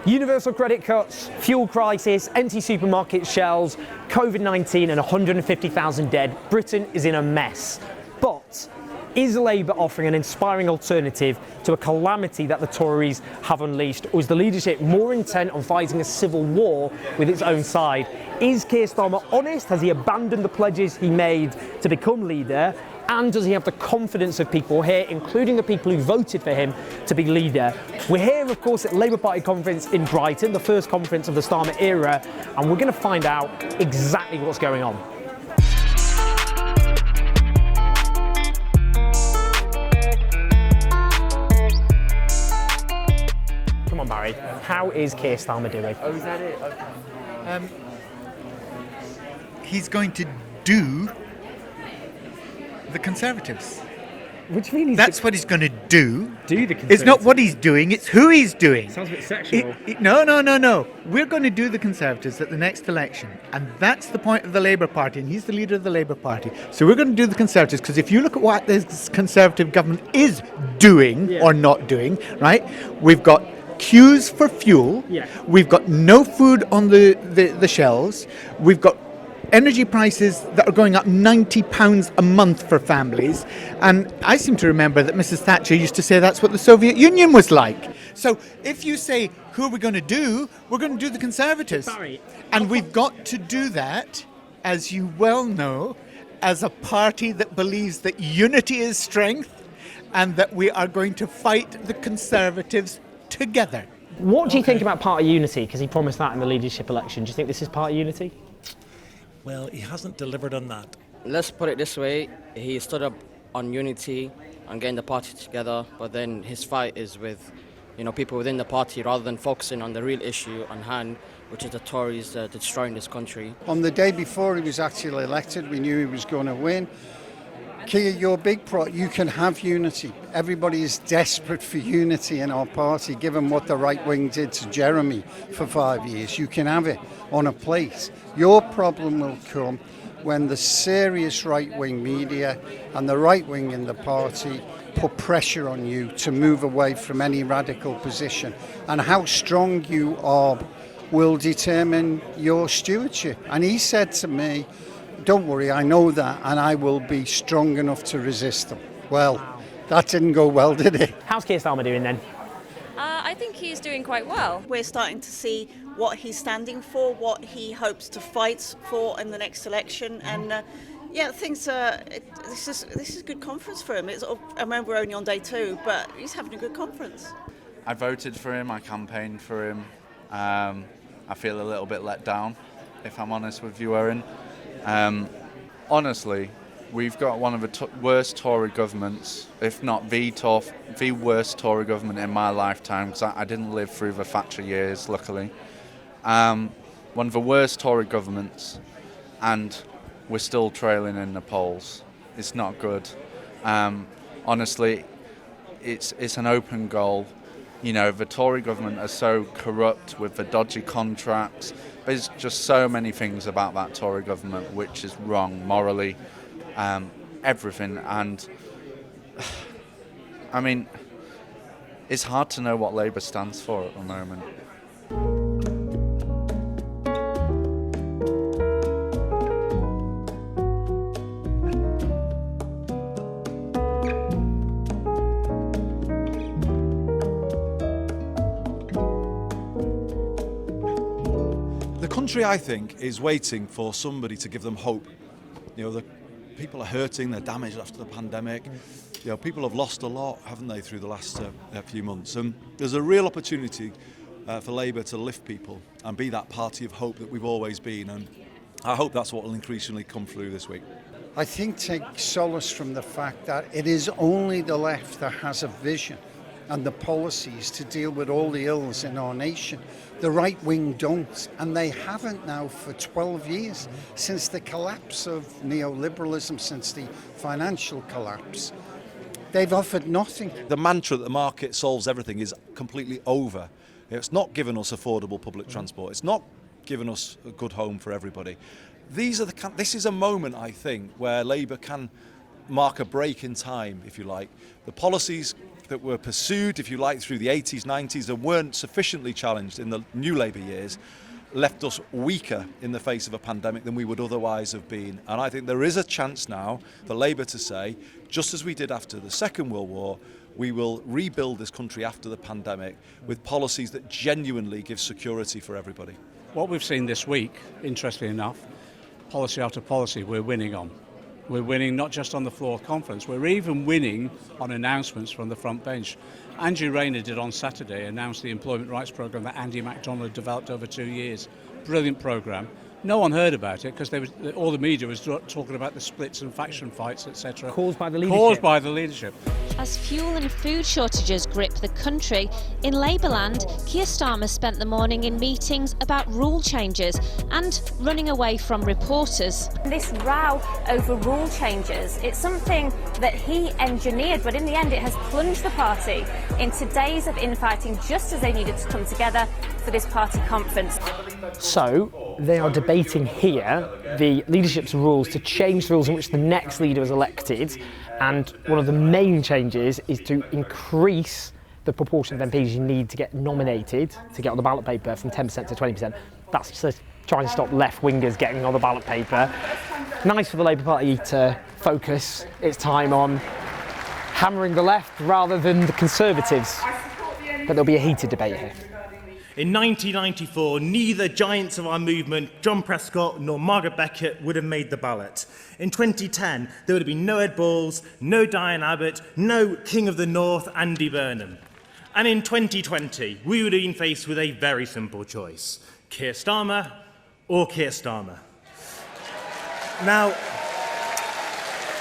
Universal credit cuts, fuel crisis, empty supermarket shelves, COVID-19 and 150,000 dead. Britain is in a mess. But is Labour offering an inspiring alternative to a calamity that the Tories have unleashed? Or is the leadership more intent on fighting a civil war with its own side? Is Keir Starmer honest? Has he abandoned the pledges he made to become leader? And does he have the confidence of people here, including the people who voted for him, to be leader? We're here, of course, at Labour Party conference in Brighton, the first conference of the Starmer era, and we're going to find out exactly what's going on. Come on, Barry. How is Keir Starmer doing? Oh, is that it? Okay. He's going to do the Conservatives. What do you mean? That's what he's going to do. Do the Conservatives? It's not what he's doing, it's who he's doing. Sounds a bit sexual. No. We're going to do the Conservatives at the next election. And that's the point of the Labour Party. And he's the leader of the Labour Party. So we're going to do the Conservatives. Because if you look at what this Conservative government is doing or not doing, right? We've got queues for fuel. Yeah. We've got no food on the shelves. We've got energy prices that are going up £90 a month for families. And I seem to remember that Mrs. Thatcher used to say that's what the Soviet Union was like. So if you say, who are we going to do? We're going to do the Conservatives. Barry, and we've got to do that, as you well know, as a party that believes that unity is strength and that we are going to fight the Conservatives together. What do you think about party unity? Because he promised that in the leadership election. Do you think this is party unity? Well, he hasn't delivered on that. Let's put it this way, he stood up on unity and getting the party together, but then his fight is with, people within the party rather than focusing on the real issue on hand, which is the Tories destroying this country. On the day before he was actually elected, we knew he was going to win. Keir, you're big you can have unity. Everybody is desperate for unity in our party, given what the right wing did to Jeremy for 5 years. You can have it on a plate. Your problem will come when the serious right-wing media and the right wing in the party put pressure on you to move away from any radical position. And how strong you are will determine your stewardship. And he said to me, don't worry, I know that, and I will be strong enough to resist them. Well, that didn't go well, did it? How's Keir Starmer doing then? I think he's doing quite well. We're starting to see what he's standing for, what he hopes to fight for in the next election, and things are. This is a good conference for him. I remember we're only on day 2, but he's having a good conference. I voted for him. I campaigned for him. I feel a little bit let down, if I'm honest with you, Owen. Honestly, we've got one of the worst Tory governments, if not the worst Tory government in my lifetime, because I didn't live through the Thatcher years, luckily. One of the worst Tory governments, and we're still trailing in the polls. It's not good. Honestly, it's an open goal. The Tory government are so corrupt with the dodgy contracts. There's just so many things about that Tory government which is wrong morally, everything. And I mean, it's hard to know what Labour stands for at the moment. The country, I think, is waiting for somebody to give them hope. The people are hurting, they're damaged after the pandemic. People have lost a lot, haven't they, through the last few months. And there's a real opportunity for Labour to lift people and be that party of hope that we've always been. And I hope that's what will increasingly come through this week. I think take solace from the fact that it is only the left that has a vision and the policies to deal with all the ills in our nation. The right wing don't, and they haven't now for 12 years, since the collapse of neoliberalism, since the financial collapse. They've offered nothing. The mantra that the market solves everything is completely over. It's not given us affordable public transport. It's not given us a good home for everybody. This is a moment, I think, where Labour can mark a break in time, if you like. The policies that were pursued, if you like, through the 80s, 90s and weren't sufficiently challenged in the new Labour years left us weaker in the face of a pandemic than we would otherwise have been. And I think there is a chance now for Labour to say, just as we did after the Second World War, we will rebuild this country after the pandemic with policies that genuinely give security for everybody. What we've seen this week, interestingly enough, policy after policy we're winning on. We're winning not just on the floor of conference, we're even winning on announcements from the front bench. Andrew Rayner did on Saturday announce the employment rights programme that Andy McDonnell had developed over 2 years. Brilliant programme. No one heard about it because all the media was talking about the splits and faction fights, etc. Caused by the leadership. As fuel and food shortages grip the country, in Labourland, Keir Starmer spent the morning in meetings about rule changes and running away from reporters. This row over rule changes, it's something that he engineered, but in the end it has plunged the party into days of infighting just as they needed to come together for this party conference. So they are debating here the leadership's rules to change the rules in which the next leader is elected, and one of the main changes is to increase the proportion of MPs you need to get nominated to get on the ballot paper from 10% to 20%. That's to try and stop left-wingers getting on the ballot paper. Nice for the Labour Party to focus its time on hammering the left rather than the Conservatives. But there'll be a heated debate here. In 1994, neither giants of our movement, John Prescott nor Margaret Beckett, would have made the ballot. In 2010, there would have been no Ed Balls, no Diane Abbott, no King of the North, Andy Burnham. And in 2020, we would have been faced with a very simple choice: Keir Starmer or Keir Starmer. Now,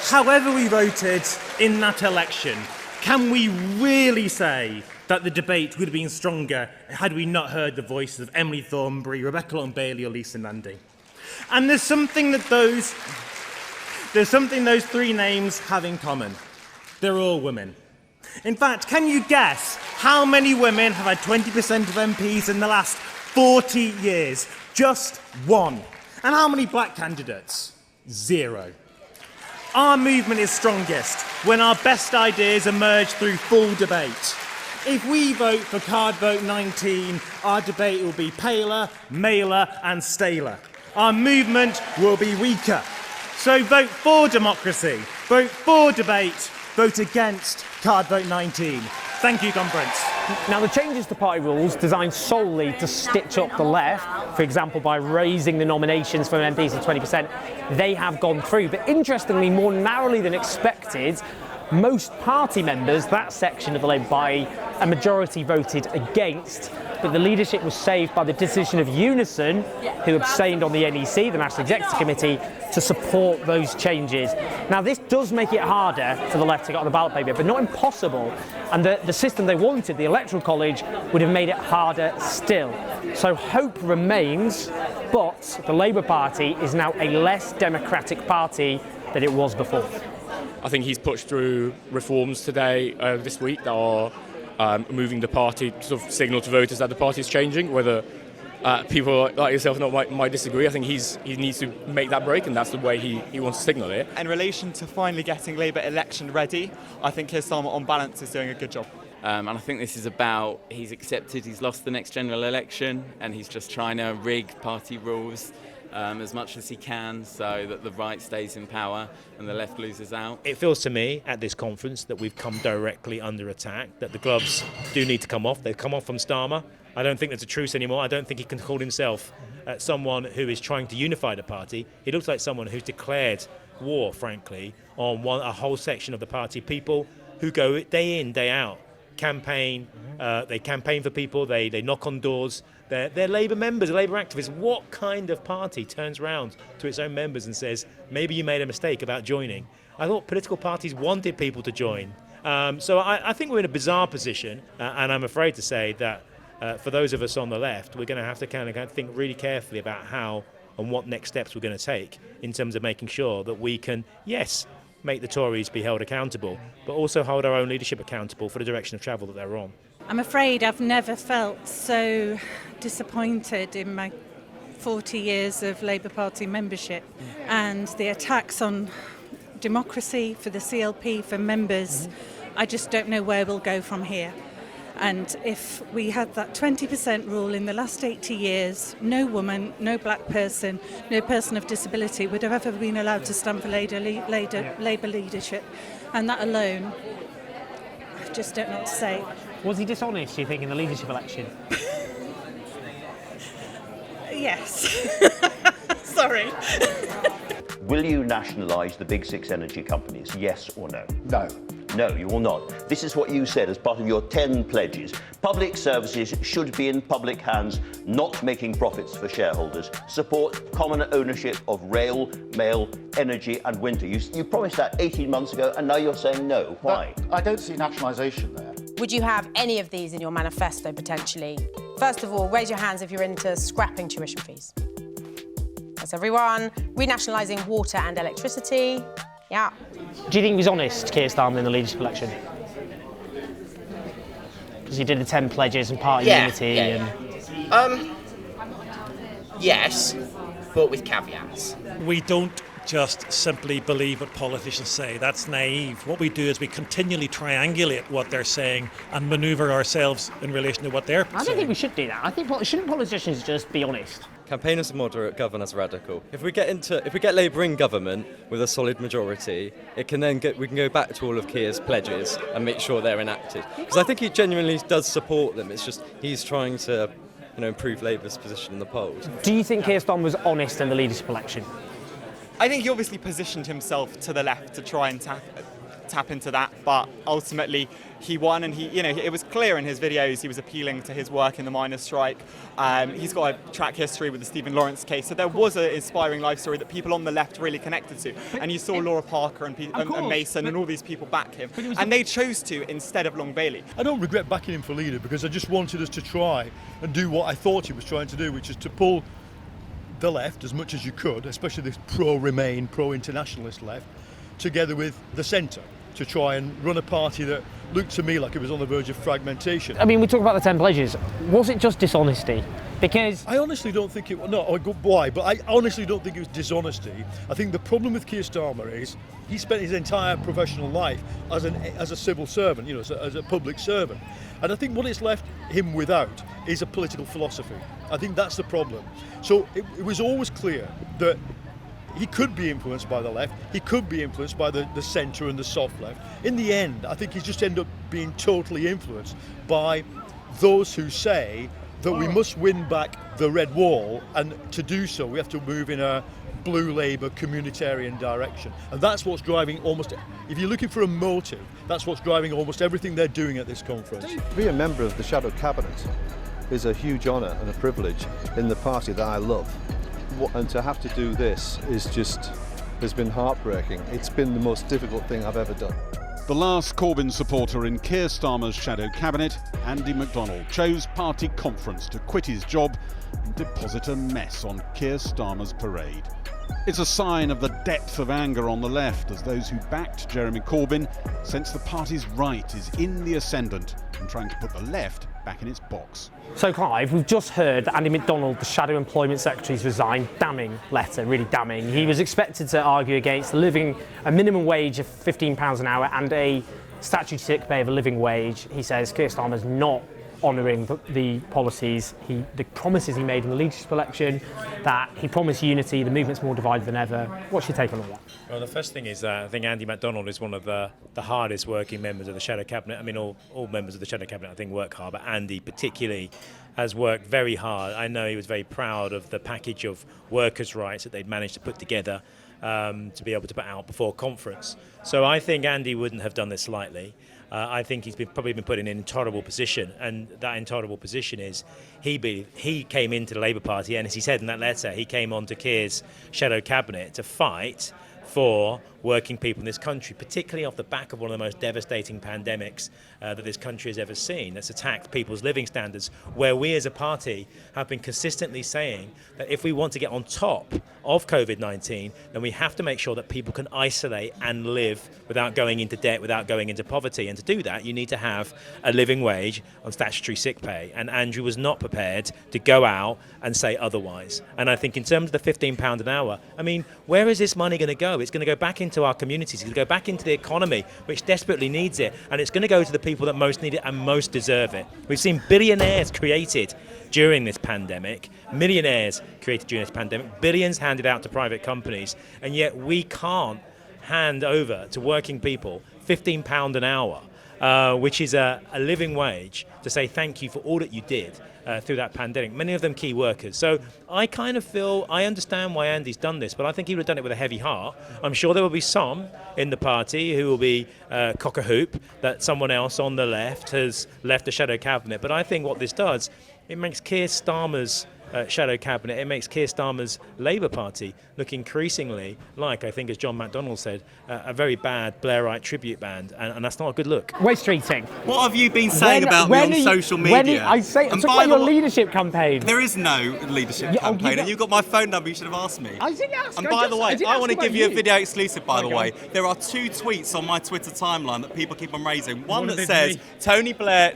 however we voted in that election, can we really say that the debate would have been stronger had we not heard the voices of Emily Thornberry, Rebecca Lawton-Bailey or Lisa Nandy? And there's something those three names have in common. They're all women. In fact, can you guess how many women have had 20% of MPs in the last 40 years? Just one. And how many black candidates? 0. Our movement is strongest when our best ideas emerge through full debate. If we vote for card vote 19, our debate will be paler, maler and staler. Our movement will be weaker. So vote for democracy, vote for debate, vote against card vote 19. Thank you, conference. Now, the changes to party rules designed solely to stitch up the left, for example, by raising the nominations from MPs to 20%, they have gone through. But interestingly, more narrowly than expected, most party members, that section of the Labour Party, a majority voted against, but the leadership was saved by the decision of Unison, who abstained on the NEC, the National Executive Committee, to support those changes. Now, this does make it harder for the left to get on the ballot paper, but not impossible. And the system they wanted, the Electoral College, would have made it harder still. So hope remains, but the Labour Party is now a less democratic party than it was before. I think he's pushed through reforms today, this week, that are moving the party to sort of signal to voters that the party is changing. Whether people like yourself might disagree, I think he needs to make that break, and that's the way he wants to signal it. In relation to finally getting Labour election ready, I think Keir Starmer, on balance, is doing a good job. And I think this is about, he's accepted he's lost the next general election, and he's just trying to rig party rules as much as he can so that the right stays in power and the left loses out. It feels to me at this conference that we've come directly under attack, that the gloves do need to come off. They've come off from Starmer. I don't think there's a truce anymore. I don't think he can call himself someone who is trying to unify the party. He looks like someone who's declared war, frankly, on a whole section of the party. People who go day in, day out, campaign, they campaign for people, they knock on doors. They're Labour members, Labour activists. What kind of party turns around to its own members and says, maybe you made a mistake about joining? I thought political parties wanted people to join. So I think we're in a bizarre position, and I'm afraid to say that for those of us on the left, we're going to have to kind of think really carefully about how and what next steps we're going to take in terms of making sure that we can, yes, make the Tories be held accountable, but also hold our own leadership accountable for the direction of travel that they're on. I'm afraid I've never felt so disappointed in my 40 years of Labour Party membership, and the attacks on democracy, for the CLP, for members. I just don't know where we'll go from here. And if we had that 20% rule in the last 80 years, no woman, no black person, no person of disability would have ever been allowed to stand for Labour leadership. And that alone, I just don't know what to say. Was he dishonest, do you think, in the leadership election? Yes. Sorry. Will you nationalise the big six energy companies, yes or no? No. No, you will not. This is what you said as part of your 10 pledges. Public services should be in public hands, not making profits for shareholders. Support common ownership of rail, mail, energy and winter. You promised that 18 months ago and now you're saying no. Why? I don't see nationalisation there. Would you have any of these in your manifesto, potentially? First of all, raise your hands if you're into scrapping tuition fees. That's everyone. Renationalising water and electricity. Yeah. Do you think he was honest, Keir Starmer, in the leadership election? Because he did the 10 pledges and party unity and... Yes, but with caveats. We don't just simply believe what politicians say. That's naive. What we do is we continually triangulate what they're saying and manoeuvre ourselves in relation to what they're saying. I don't think we should do that. I think shouldn't politicians just be honest? Campaign as moderate, govern as radical. If we get Labour in government with a solid majority, we can go back to all of Keir's pledges and make sure they're enacted. Because I think he genuinely does support them. It's just he's trying to, improve Labour's position in the polls. Do you think Keir Starmer was honest in the leadership election? I think he obviously positioned himself to the left to try and tap into that, but ultimately he won, and it was clear in his videos he was appealing to his work in the miners' strike. He's got a track history with the Stephen Lawrence case, so there was an inspiring life story that people on the left really connected to. And you saw Laura Parker and Mason and all these people back him, and they chose to instead of Long Bailey. I don't regret backing him for leader because I just wanted us to try and do what I thought he was trying to do, which is to pull the left as much as you could, especially this pro-Remain, pro-internationalist left, together with the centre to try and run a party that looked to me like it was on the verge of fragmentation. I mean, we talk about the 10 pledges. Was it just dishonesty? Because I honestly don't think it was. No, why? But I honestly don't think it was dishonesty. I think the problem with Keir Starmer is he spent his entire professional life as a civil servant, as a public servant. And I think what it's left him without is a political philosophy. I think that's the problem. So it was always clear that he could be influenced by the left, he could be influenced by the centre and the soft left. In the end, I think he's just ended up being totally influenced by those who say that we must win back the red wall, and to do so we have to move in a blue Labour communitarian direction. And that's what's driving if you're looking for a motive, that's what's driving almost everything they're doing at this conference. To be a member of the Shadow Cabinet is a huge honour and a privilege in the party that I love. And to have to do this has been heartbreaking. It's been the most difficult thing I've ever done. The last Corbyn supporter in Keir Starmer's shadow cabinet, Andy McDonnell, chose party conference to quit his job and deposit a mess on Keir Starmer's parade. It's a sign of the depth of anger on the left as those who backed Jeremy Corbyn sense the party's right is in the ascendant and trying to put the left back in its box. So Clive, we've just heard that Andy McDonnell, the Shadow Employment Secretary's resigned. Damning letter, really damning. He was expected to argue against a minimum wage of £15 an hour and a statutory sick pay of a living wage. He says Keir Starmer's not honouring the policies, the promises he made in the leadership election, that he promised unity, the movement's more divided than ever. What's your take on all that? Well, the first thing is I think Andy McDonnell is one of the hardest working members of the Shadow Cabinet. I mean, all members of the Shadow Cabinet, I think, work hard, but Andy particularly has worked very hard. I know he was very proud of the package of workers' rights that they'd managed to put together to be able to put out before conference. So I think Andy wouldn't have done this lightly. I think he's probably been put in an intolerable position, and that intolerable position is he came into the Labour Party, and as he said in that letter, he came onto Keir's shadow cabinet to fight for working people in this country, particularly off the back of one of the most devastating pandemics that this country has ever seen, that's attacked people's living standards, where we as a party have been consistently saying that if we want to get on top of COVID-19, then we have to make sure that people can isolate and live without going into debt, without going into poverty. And to do that, you need to have a living wage on statutory sick pay. And Andrew was not prepared to go out and say otherwise. And I think in terms of the £15 an hour, I mean, where is this money going to go? it's going to go back into our communities, it's going to go back into the economy, which desperately needs it, and it's going to go to the people that most need it and most deserve it. We've seen billionaires created during this pandemic, millionaires created during this pandemic, billions handed out to private companies, and yet we can't hand over to working people £15 an hour, which is a living wage, to say thank you for all that you did through that pandemic, many of them key workers. So I kind of feel, I understand why Andy's done this, but I think he would have done it with a heavy heart. I'm sure there will be some in the party who will be cock-a-hoop that someone else on the left has left the shadow cabinet. But I think what this does, it makes Keir Starmer's shadow cabinet, it makes Keir Starmer's Labour Party look increasingly like, I think as John McDonnell said, a very bad Blairite tribute band, and that's not a good look. Waste treating. What have you been saying about me on social media? I'm talking about your leadership campaign. There is no leadership campaign, and you've got my phone number, you should have asked me. I didn't ask. And by the way, I want to give you a video exclusive, by the way. There are 2 tweets on my Twitter timeline that people keep on raising. One that says, Tony Blair,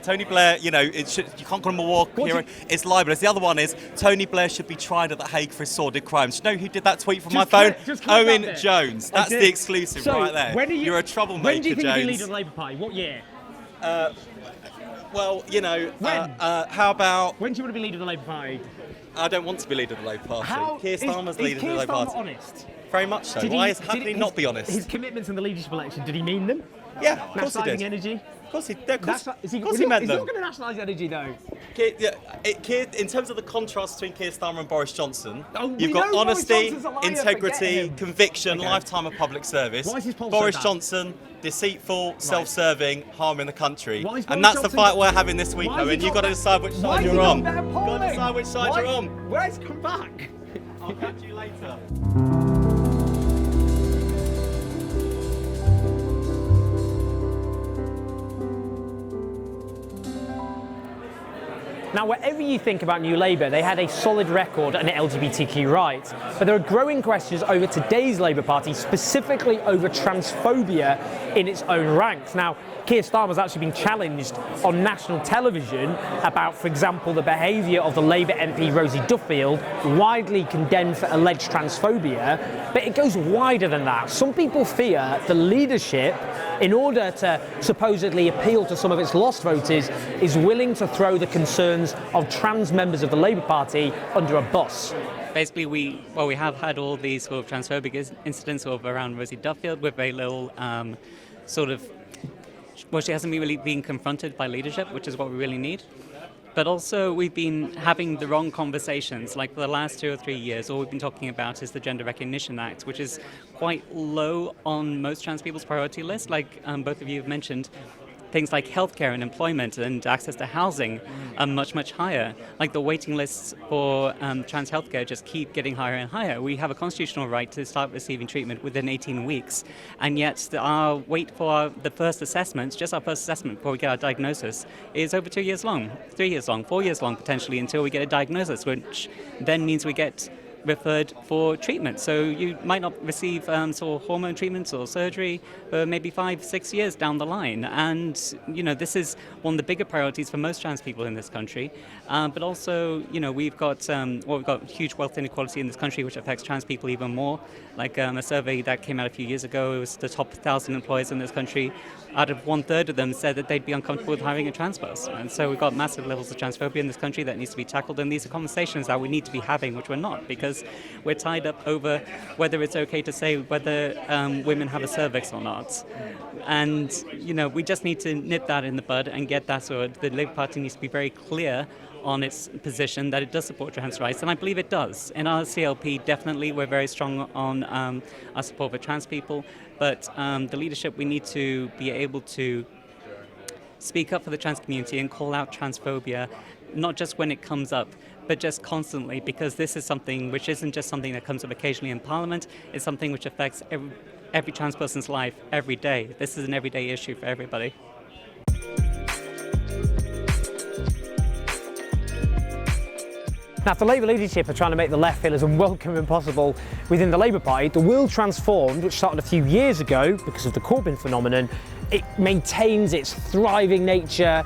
you know, you can't call him a war hero, it's libelous. The other one is, Tony Blair should be tried at The Hague for his sordid crimes. Do you know who did that tweet from my phone? Owen Jones. That's the exclusive right there. You're a troublemaker, When do you think Jones. you'll be leader of the Labour Party? What year? Well, you know, how about... When do you want to be leader of the Labour Party? I don't want to be leader of the Labour Party. Keir Starmer's leader of the Labour Party. Honest? Very much so. How can he not be honest? His commitments in the leadership election, did he mean them? Yeah, of course he did. Nationalising energy? Of course he meant them. Is he not going to nationalise energy though? In terms of the contrast between Keir Starmer and Boris Johnson, we you've got know Boris honesty, Johnson's a liar, integrity, forget him. conviction, Okay. lifetime of public service. Why is his poll so Boris bad? Johnson, deceitful, self-serving, harming the country. Why is And Boris that's the Johnson- fight we're having this week, Why has he Owen. You've got got to decide which Why side has he you're got on. better You've got to polling? decide which side Why- you're on. Where's come back? I'll catch you later. Now, whatever you think about New Labour, they had a solid record on LGBTQ rights. But there are growing questions over today's Labour Party, specifically over transphobia in its own ranks. Now, Keir Starmer's actually been challenged on national television about, for example, the behaviour of the Labour MP Rosie Duffield, widely condemned for alleged transphobia. But it goes wider than that. Some people fear the leadership, in order to supposedly appeal to some of its lost voters, is willing to throw the concerns of trans members of the Labour Party under a bus. Basically, we have had all these sort of transphobic incidents sort of around Rosie Duffield with very little she hasn't really been confronted by leadership, which is what we really need. But also, we've been having the wrong conversations. Like for the last 2 or 3 years, all we've been talking about is the Gender Recognition Act, which is quite low on most trans people's priority list. Like both of you have mentioned, things like healthcare and employment and access to housing are much, much higher. Like the waiting lists for trans healthcare just keep getting higher and higher. We have a constitutional right to start receiving treatment within 18 weeks, and yet our wait for the first assessment, just our first assessment before we get our diagnosis, is over 2 years long, 3 years long, 4 years long potentially until we get a diagnosis, which then means we get referred for treatment. So you might not receive sort of hormone treatments or surgery for maybe 5-6 years down the line. And, you know, this is one of the bigger priorities for most trans people in this country. But also, you know, we've got huge wealth inequality in this country, which affects trans people even more. Like a survey that came out a few years ago, it was the top 1,000 employers in this country. Out of 1/3 of them said that they'd be uncomfortable with hiring a trans person. And so we've got massive levels of transphobia in this country that needs to be tackled. And these are conversations that we need to be having, which we're not, because we're tied up over whether it's okay to say whether women have a cervix or not. And, you know, we just need to nip that in the bud and get that sort of, the Labour Party needs to be very clear on its position that it does support trans rights, and I believe it does. In our CLP, definitely, we're very strong on our support for trans people, but the leadership, we need to be able to speak up for the trans community and call out transphobia, not just when it comes up, but just constantly, because this is something which isn't just something that comes up occasionally in Parliament, it's something which affects every trans person's life every day. This is an everyday issue for everybody. Now, if the Labour leadership are trying to make the left feel as unwelcome and possible within the Labour Party, the World Transformed, which started a few years ago because of the Corbyn phenomenon, it maintains its thriving nature.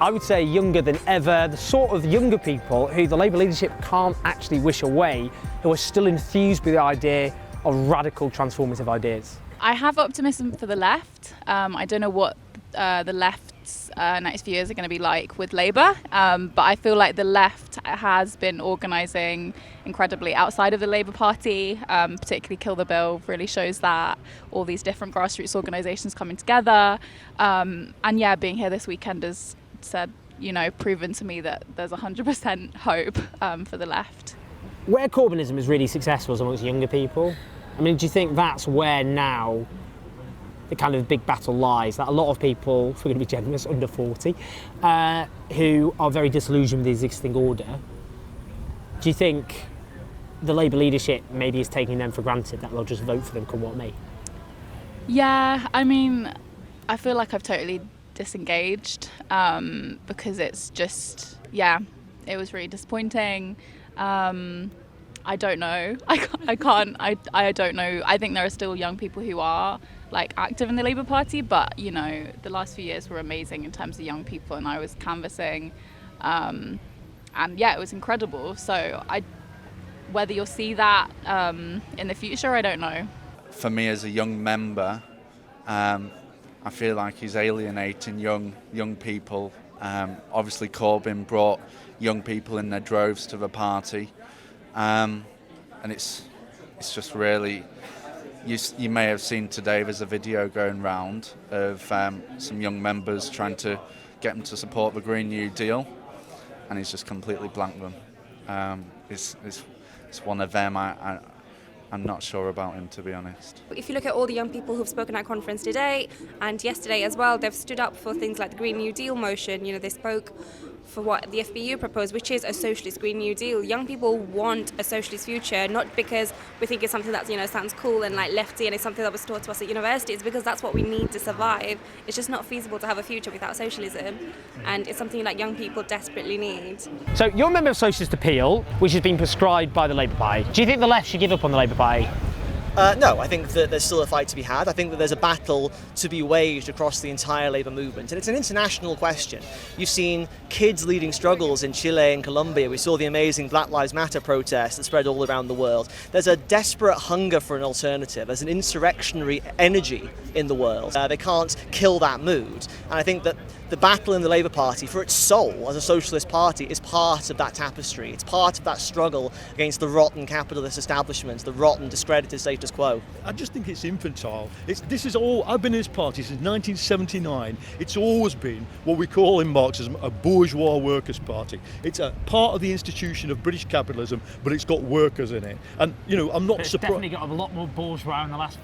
I would say younger than ever, the sort of younger people who the Labour leadership can't actually wish away, who are still enthused with the idea of radical transformative ideas? I have optimism for the left. I don't know what the left's next few years are going to be like with Labour, but I feel like the left has been organising incredibly outside of the Labour Party, particularly Kill the Bill really shows that, all these different grassroots organisations coming together, and yeah, being here this weekend has proven to me that there's 100% hope for the left. Where Corbynism is really successful is amongst younger people. I mean, do you think that's where now the kind of big battle lies, that a lot of people, if we're going to be generous, under 40, who are very disillusioned with the existing order? Do you think the Labour leadership maybe is taking them for granted, that they'll just vote for them come what may? Yeah, I mean, I feel like I've totally disengaged because it's just, it was really disappointing. I don't know. I don't know. I think there are still young people who are active in the Labour Party, but the last few years were amazing in terms of young people, and I was canvassing, and it was incredible. So whether you'll see that in the future, I don't know. For me as a young member, I feel like he's alienating young people. Obviously Corbyn brought young people in their droves to the party. And it's just really, you may have seen today there's a video going round of some young members trying to get them to support the Green New Deal, and he's just completely blanked them. It's one of them I'm not sure about him, to be honest. If you look at all the young people who've spoken at conference today and yesterday as well, they've stood up for things like the Green New Deal motion. They spoke for what the FBU proposed, which is a socialist Green New Deal. Young people want a socialist future, not because we think it's something that sounds cool and lefty and it's something that was taught to us at university. It's because that's what we need to survive. It's just not feasible to have a future without socialism, and it's something that young people desperately need. So you're a member of Socialist Appeal, which has been prescribed by the Labour Party. Do you think the left should give up on the Labour Party? No, I think that there's still a fight to be had. I think that there's a battle to be waged across the entire Labour movement, and it's an international question. You've seen kids leading struggles in Chile and Colombia. We saw the amazing Black Lives Matter protests that spread all around the world. There's a desperate hunger for an alternative. There's an insurrectionary energy in the world. They can't kill that mood, and I think that the battle in the Labour Party for its soul as a socialist party is part of that tapestry. It's part of that struggle against the rotten capitalist establishment, the rotten, discredited status quo. I just think it's infantile. I've been in this party since 1979. It's always been what we call in Marxism a bourgeois workers' party. It's a part of the institution of British capitalism, but it's got workers in it. And, I'm not surprised. It's definitely got a lot more bourgeois in the last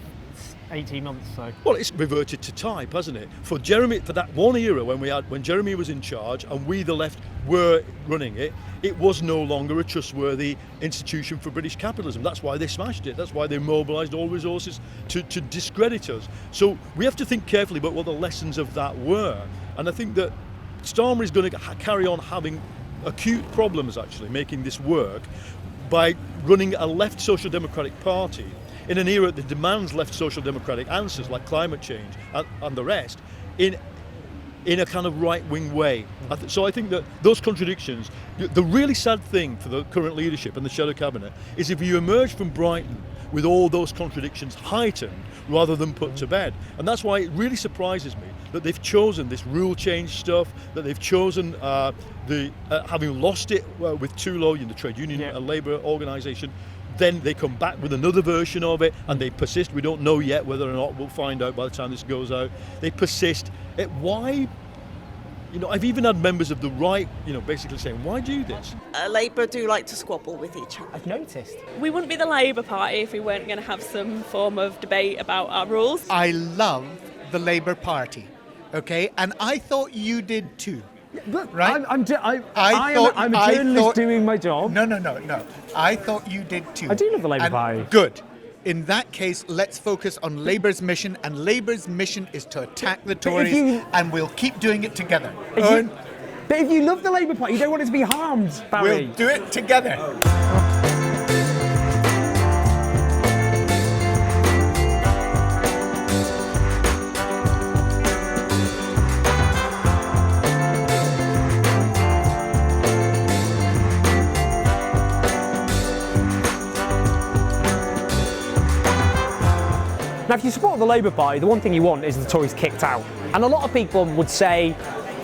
18 months, so. Well, it's reverted to type, hasn't it? For that one era when Jeremy was in charge and we, the left, were running it, it was no longer a trustworthy institution for British capitalism. That's why they smashed it. That's why they mobilised all resources to discredit us. So we have to think carefully about what the lessons of that were. And I think that Starmer is going to carry on having acute problems, actually, making this work by running a left social democratic party in an era that demands left social democratic answers like climate change and the rest in a kind of right-wing way. So I think that those contradictions, the really sad thing for the current leadership and the shadow cabinet is if you emerge from Brighton with all those contradictions heightened rather than put to bed. And that's why it really surprises me that they've chosen this rule change stuff, that they've chosen having lost it with TULO, the trade union and labour organisation. Then they come back with another version of it and they persist. We don't know yet whether or not, we'll find out by the time this goes out. They persist. Why? I've even had members of the right, basically saying, why do this? Labour do like to squabble with each other. I've noticed. We wouldn't be the Labour Party if we weren't going to have some form of debate about our rules. I love the Labour Party, okay? And I thought you did too. Right? I'm a journalist doing my job. No. I thought you did too. I do love the Labour Party. Good. In that case, let's focus on Labour's mission, and Labour's mission is to attack the Tories, and we'll keep doing it together. But if you love the Labour Party, you don't want it to be harmed, Barry. We'll do it together. Now, if you support the Labour Party, the one thing you want is the Tories kicked out. And a lot of people would say,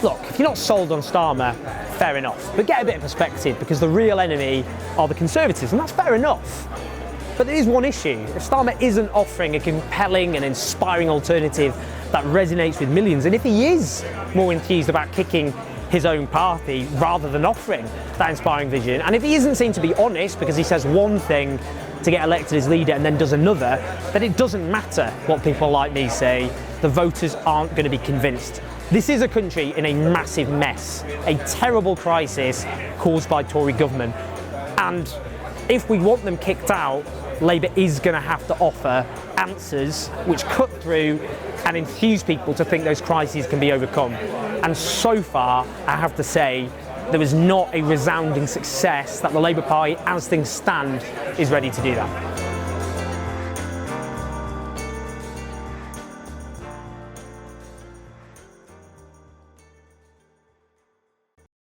look, if you're not sold on Starmer, fair enough. But get a bit of perspective, because the real enemy are the Conservatives, and that's fair enough. But there is one issue. If Starmer isn't offering a compelling and inspiring alternative that resonates with millions, and if he is more enthused about kicking his own party rather than offering that inspiring vision, and if he isn't seen to be honest because he says one thing to get elected as leader and then does another, then it doesn't matter what people like me say. The voters aren't going to be convinced. This is a country in a massive mess, a terrible crisis caused by Tory government. And if we want them kicked out, Labour is going to have to offer answers which cut through and enthuse people to think those crises can be overcome. And so far, I have to say, there is not a resounding success that the Labour Party, as things stand, is ready to do that.